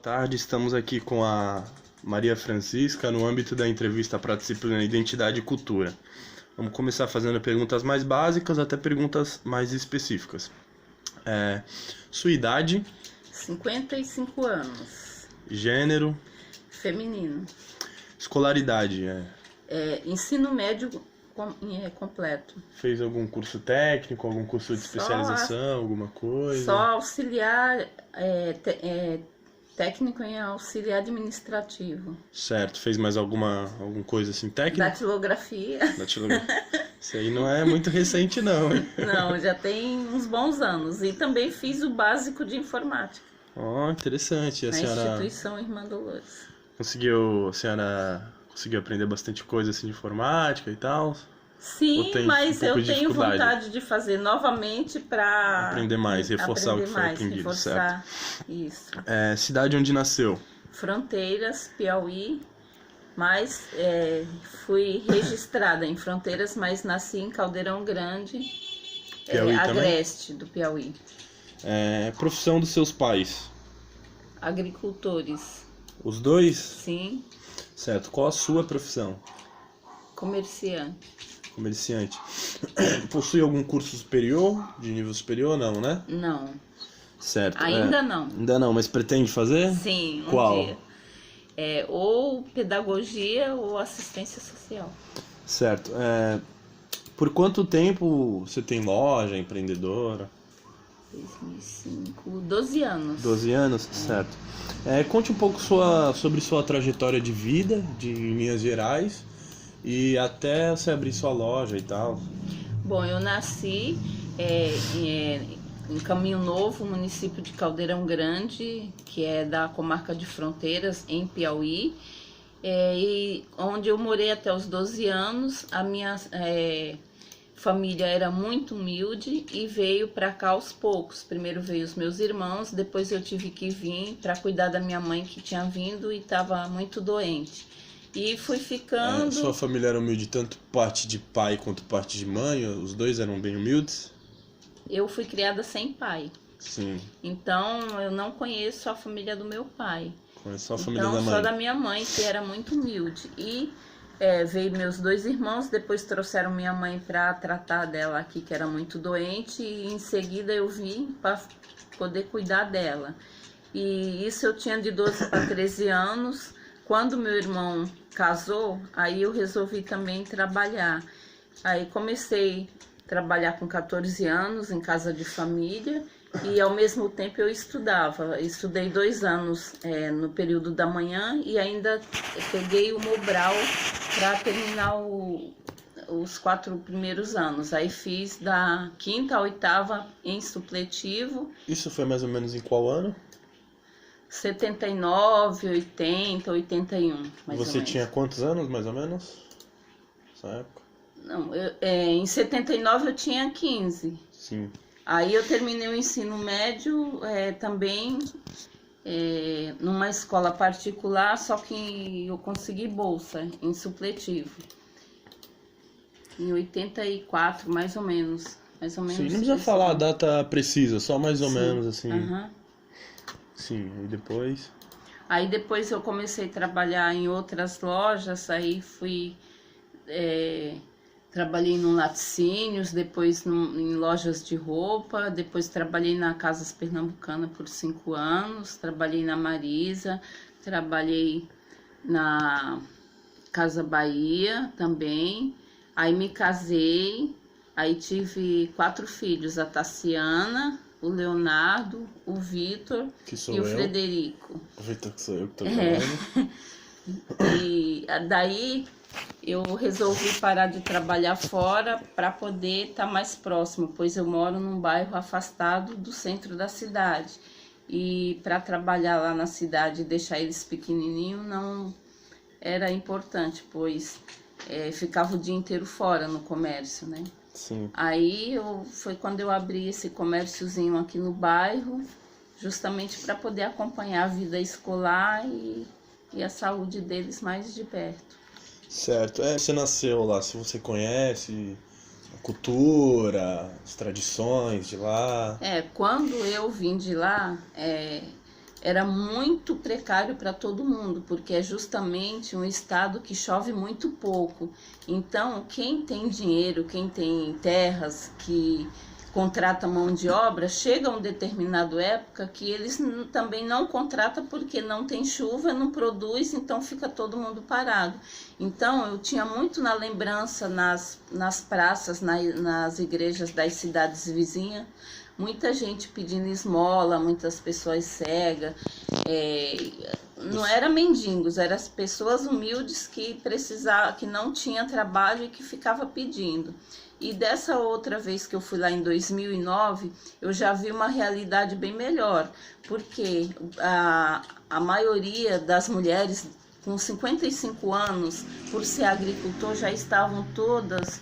tarde. Estamos aqui com a Maria Francisca no âmbito da entrevista para a disciplina Identidade e Cultura. Vamos começar fazendo perguntas mais básicas até perguntas mais específicas. Sua idade? 55 anos. Gênero? Feminino. Escolaridade? Ensino médio completo. Fez algum curso técnico, algum curso de especialização, alguma coisa? Só auxiliar, técnico em auxiliar administrativo. Certo. Fez mais alguma coisa assim técnica? Datilografia. Isso aí não é muito recente não, hein? Não, já tem uns bons anos. E também fiz o básico de informática. Interessante. Na instituição Irmã Dolores. A senhora conseguiu aprender bastante coisa assim de informática e tal? Sim, mas eu tenho vontade de fazer novamente para aprender mais, reforçar o que foi aprendido, certo? Isso. Cidade onde nasceu? Fronteiras, Piauí, mas fui registrada em Fronteiras, mas nasci em Caldeirão Grande, Agreste, do Piauí. Profissão dos seus pais? Agricultores. Os dois? Sim. Certo. Qual a sua profissão? Comerciante. Possui algum curso superior, de nível superior, não, né? Não. Certo. Ainda não. Ainda não, mas pretende fazer? Sim, Qual? Dia. Ou pedagogia ou assistência social. Certo. Por quanto tempo você tem loja, empreendedora? 2005, 12 anos. 12 anos, certo. Conte um pouco sobre sua trajetória de vida, de linhas gerais, e até você abrir sua loja e tal. Bom, eu nasci em Caminho Novo, município de Caldeirão Grande, que é da comarca de Fronteiras, em Piauí, e onde eu morei até os 12 anos. A minha família era muito humilde e veio para cá aos poucos. Primeiro veio os meus irmãos, depois eu tive que vir para cuidar da minha mãe, que tinha vindo e estava muito doente. E fui ficando... Sua família era humilde, tanto parte de pai quanto parte de mãe? Os dois eram bem humildes? Eu fui criada sem pai. Sim. Então eu não conheço a família do meu pai. Conheço só a família da mãe? Só da minha mãe, que era muito humilde. E veio meus dois irmãos, depois trouxeram minha mãe para tratar dela aqui, que era muito doente, e em seguida eu vim para poder cuidar dela. E isso eu tinha de 12 para 13 anos. Quando meu irmão casou, aí eu resolvi também trabalhar. Aí comecei a trabalhar com 14 anos em casa de família e ao mesmo tempo eu estudava. Estudei 2 anos no período da manhã e ainda peguei o Mobral para terminar os 4 primeiros anos. Aí fiz da 5ª à 8ª em supletivo. Isso foi mais ou menos em qual ano? 79, 80, 81, mais ou Você menos. tinha quantos anos, mais ou menos, nessa época? Não, em 79 eu tinha 15. Sim. Aí eu terminei o ensino médio também numa escola particular, só que eu consegui bolsa em supletivo. Em 84, mais ou menos. Sim, não precisa falar a data precisa, só mais ou menos assim. Uhum. Sim, e depois? Aí depois eu comecei a trabalhar em outras lojas, aí trabalhei no Laticínios, depois em lojas de roupa, depois trabalhei na Casas Pernambucana por 5 anos, trabalhei na Marisa, trabalhei na Casa Bahia também, aí me casei, aí tive 4 filhos, a Tassiana, o Leonardo, o Vitor e o Frederico. O Vitor que sou eu que tô falando. E daí eu resolvi parar de trabalhar fora para poder estar mais próximo, pois eu moro num bairro afastado do centro da cidade. E para trabalhar lá na cidade e deixar eles pequenininhos não era importante, pois ficava o dia inteiro fora no comércio, né? Sim. Aí foi quando eu abri esse comérciozinho aqui no bairro, justamente para poder acompanhar a vida escolar e a saúde deles mais de perto. Certo. Você nasceu lá, se você conhece a cultura, as tradições de lá. Quando eu vim de lá, era muito precário para todo mundo, porque é justamente um estado que chove muito pouco. Então, quem tem dinheiro, quem tem terras, que contrata mão de obra, chega a uma determinada época que eles também não contratam porque não tem chuva, não produz, então fica todo mundo parado. Então, eu tinha muito na lembrança, nas praças, nas igrejas das cidades vizinhas, muita gente pedindo esmola, muitas pessoas cegas, não eram mendigos, eram as pessoas humildes que precisavam, que não tinham trabalho e que ficavam pedindo. E dessa outra vez que eu fui lá em 2009, eu já vi uma realidade bem melhor, porque a maioria das mulheres com 55 anos, por ser agricultor, já estavam todas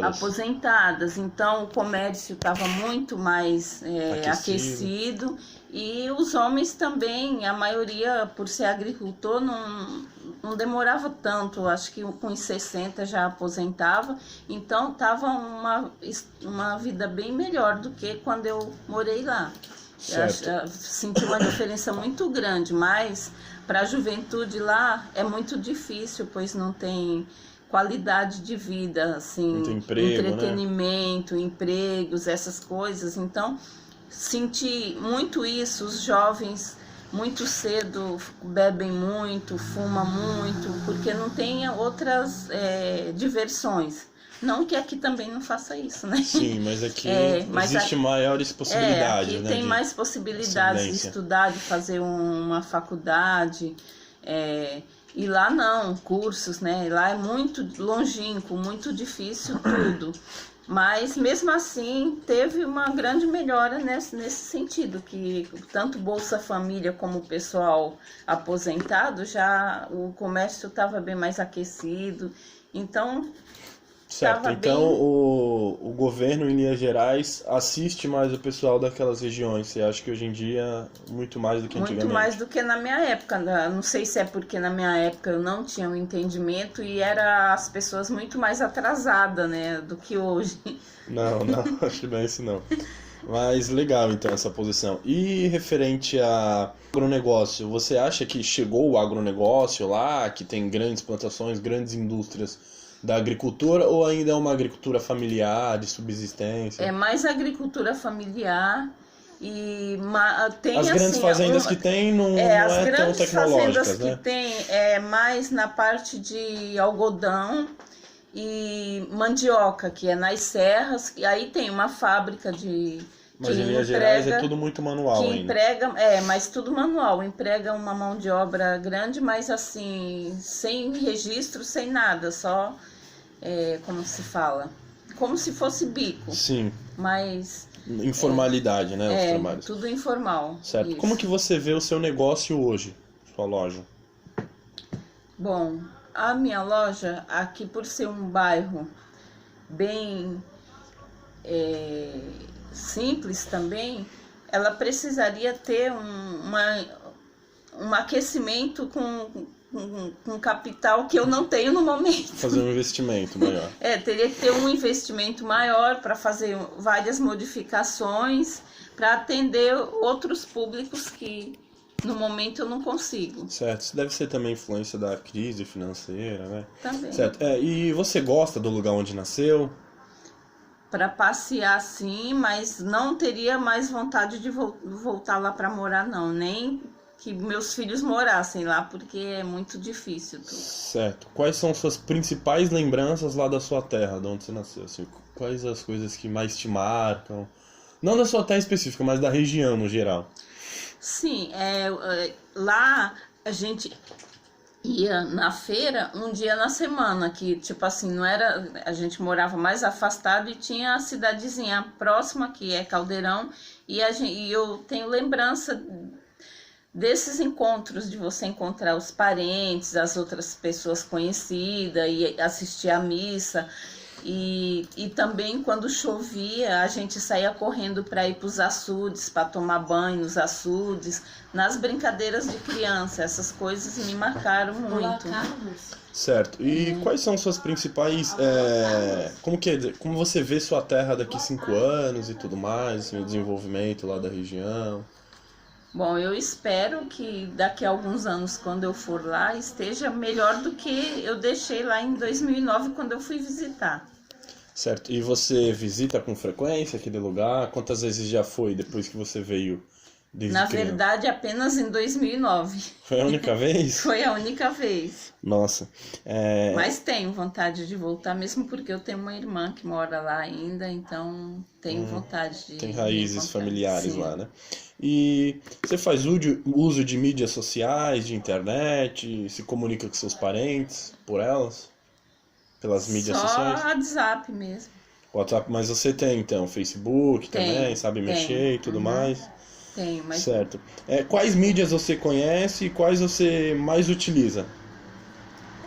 aposentadas. Então o comércio estava muito mais aquecido. E os homens também, a maioria, por ser agricultor, não demorava tanto, acho que com os 60 já aposentava, então estava uma vida bem melhor do que quando eu morei lá. Eu senti uma diferença muito grande, mas para a juventude lá é muito difícil, pois não tem qualidade de vida, assim, entretenimento, empregos, essas coisas. Então, senti muito isso, os jovens muito cedo bebem muito, fumam muito, porque não tem outras diversões. Não que aqui também não faça isso, né? Sim, mas aqui existe maiores possibilidades, aqui né? Tem mais possibilidades de estudar, de fazer uma faculdade, e lá não, cursos, né? Lá é muito longínquo, muito difícil tudo. Mas, mesmo assim, teve uma grande melhora nesse sentido, que tanto Bolsa Família como o pessoal aposentado, já o comércio estava bem mais aquecido. Então, certo, então o governo, em linhas gerais, assiste mais o pessoal daquelas regiões. Você acha que hoje em dia, muito mais do que antigamente? Muito mais do que na minha época. Não sei se é porque na minha época eu não tinha um entendimento e era as pessoas muito mais atrasadas, né, do que hoje. Não, acho bem isso não. Mas legal, então, essa posição. E referente a agronegócio, você acha que chegou o agronegócio lá, que tem grandes plantações, grandes indústrias da agricultura, ou ainda é uma agricultura familiar, de subsistência? É mais agricultura familiar e tem as grandes fazendas que tem não é tão tecnológicas, né? As grandes fazendas que tem é mais na parte de algodão e mandioca, que é nas serras, e aí tem uma fábrica de... Mas em linhas gerais é tudo muito manual que ainda. Emprega, mas tudo manual, emprega uma mão de obra grande, mas assim, sem registro, sem nada, só, como se fala, como se fosse bico. Sim. Mas... informalidade, né, os trabalhos. Tudo informal. Certo. Isso. Como que você vê o seu negócio hoje, sua loja? Bom, a minha loja, aqui por ser um bairro bem... simples também, ela precisaria ter um aquecimento com capital que eu não tenho no momento. Fazer um investimento maior. Teria que ter um investimento maior para fazer várias modificações, para atender outros públicos que no momento eu não consigo. Certo, isso deve ser também influência da crise financeira, né? Também. Certo. E você gosta do lugar onde nasceu? Para passear sim, mas não teria mais vontade de voltar lá para morar não, nem que meus filhos morassem lá, porque é muito difícil tudo. Certo. Quais são suas principais lembranças lá da sua terra, de onde você nasceu? Assim, quais as coisas que mais te marcam? Não da sua terra específica, mas da região no geral. Sim, lá a gente ia na feira um dia na semana, que tipo assim, não era, a gente morava mais afastado e tinha a cidadezinha próxima, que é Caldeirão, e eu tenho lembrança desses encontros, de você encontrar os parentes, as outras pessoas conhecidas e assistir à missa. E também quando chovia, a gente saía correndo para ir para os açudes, para tomar banho nos açudes, nas brincadeiras de criança. Essas coisas me marcaram muito. Certo. E quais são suas principais... como você vê sua terra daqui 5 anos e tudo mais, assim, o desenvolvimento lá da região? Bom, eu espero que daqui a alguns anos, quando eu for lá, esteja melhor do que eu deixei lá em 2009, quando eu fui visitar. Certo. E você visita com frequência aquele lugar? Quantas vezes já foi depois que você veio desde Na criança? verdade, apenas em 2009. Foi a única vez? Foi a única vez. Nossa. Mas tenho vontade de voltar, mesmo porque eu tenho uma irmã que mora lá ainda, então tenho vontade de Tem raízes encontrar. familiares Sim. lá, né? E você faz uso de mídias sociais, de internet, se comunica com seus parentes por elas? Pelas mídias Só sociais? WhatsApp mesmo. WhatsApp, mas você tem então Facebook também, Tenho, sabe tenho. mexer e tudo mais? Tenho, mas Certo. Quais mídias você conhece e quais você mais utiliza?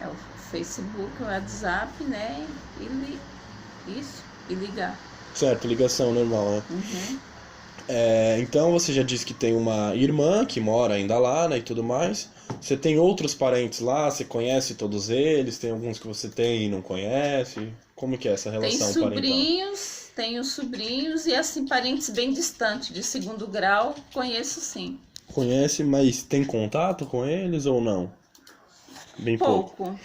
é o Facebook, o WhatsApp, né? Isso, e ligar. Certo, ligação normal, né? Uhum. Então você já disse que tem uma irmã que mora ainda lá, né, e tudo mais. Você tem outros parentes lá? Você conhece todos eles? Tem alguns que você tem e não conhece? Como que é essa Tem relação parental? sobrinhos, tenho sobrinhos e assim, parentes bem distantes, de segundo grau, conheço sim. Conhece, mas tem contato com eles ou não? Bem pouco. Pouco.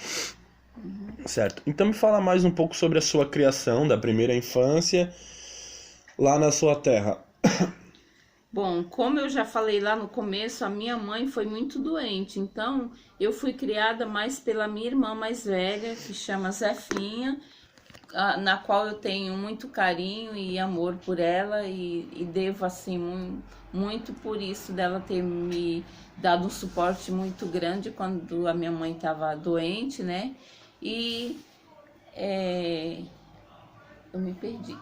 Certo. Então me fala mais um pouco sobre a sua criação da primeira infância lá na sua terra. Bom, como eu já falei lá no começo, a minha mãe foi muito doente, então eu fui criada mais pela minha irmã mais velha, que chama Zefinha, na qual eu tenho muito carinho e amor por ela e devo assim muito por isso dela ter me dado um suporte muito grande quando a minha mãe estava doente, né? E eu me perdi.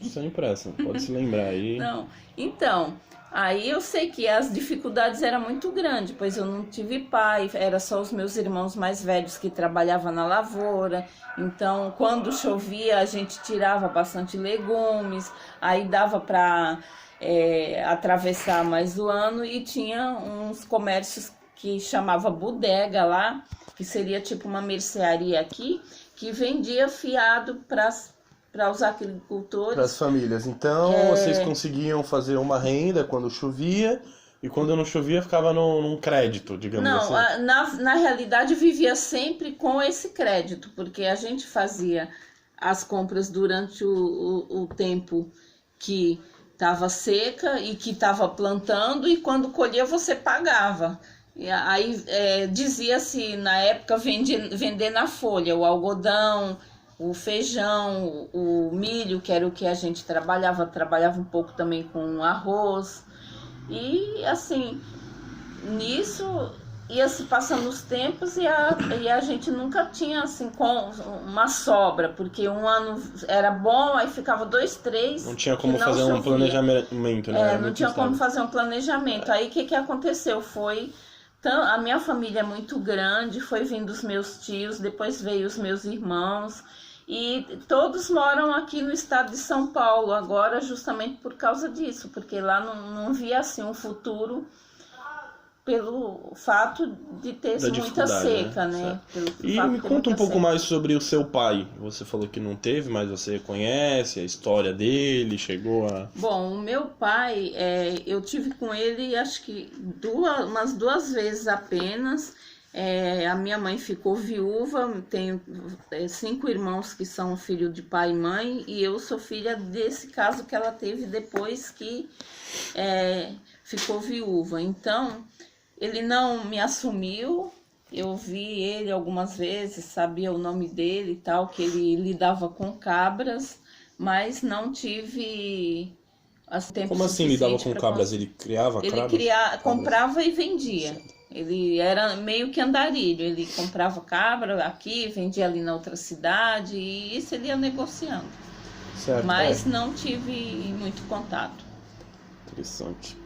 Sem pressa, pode se lembrar aí. Não, então, aí eu sei que as dificuldades eram muito grandes, pois eu não tive pai, era só os meus irmãos mais velhos que trabalhavam na lavoura, então quando chovia a gente tirava bastante legumes, aí dava para atravessar mais o ano e tinha uns comércios que chamava bodega lá, que seria tipo uma mercearia aqui, que vendia fiado para os agricultores. Para as famílias. Então, vocês conseguiam fazer uma renda quando chovia e quando não chovia ficava num crédito, digamos Não, assim. na realidade vivia sempre com esse crédito, porque a gente fazia as compras durante o tempo que estava seca e que estava plantando, e quando colhia você pagava. E aí dizia-se na época vender na folha o algodão, o feijão, o milho, que era o que a gente trabalhava um pouco também com arroz. E assim, nisso ia se passando os tempos e a gente nunca tinha assim uma sobra, porque um ano era bom, aí ficava 2, 3. Não tinha como fazer um planejamento, né? Não tinha como fazer um planejamento. Aí o que aconteceu foi, a minha família é muito grande, foi vindo os meus tios, depois veio os meus irmãos, e todos moram aqui no estado de São Paulo agora, justamente por causa disso, porque lá não via assim um futuro pelo fato de ter muita seca, né? E me conta um pouco mais sobre o seu pai. Você falou que não teve, mas você conhece a história dele, chegou a... Bom, o meu pai, eu tive com ele acho que umas 2 vezes apenas. A minha mãe ficou viúva, tenho 5 irmãos que são filhos de pai e mãe, e eu sou filha desse caso que ela teve depois que ficou viúva. Então, ele não me assumiu, eu vi ele algumas vezes, sabia o nome dele e tal, que ele lidava com cabras, mas não tive tempo Como assim lidava com pra cabras? Ele criava cabras? Ele comprava e vendia. Ele era meio que andarilho, ele comprava cabra aqui, vendia ali na outra cidade, e isso ele ia negociando. Certo, mas não tive muito contato. Interessante.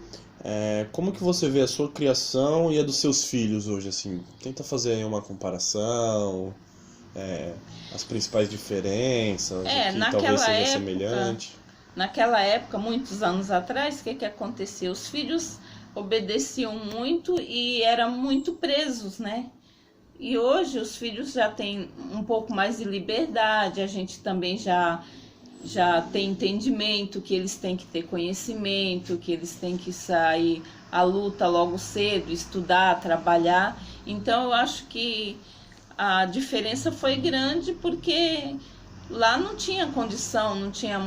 Como que você vê a sua criação e a dos seus filhos hoje, assim? Tenta fazer aí uma comparação, as principais diferenças, o que talvez seja semelhante. Naquela época, muitos anos atrás, o que aconteceu? Os filhos obedeciam muito e eram muito presos, né? E hoje os filhos já têm um pouco mais de liberdade, a gente também já tem entendimento que eles têm que ter conhecimento, que eles têm que sair a luta logo cedo, estudar, trabalhar. Então eu acho que a diferença foi grande porque lá não tinha condição, não tinha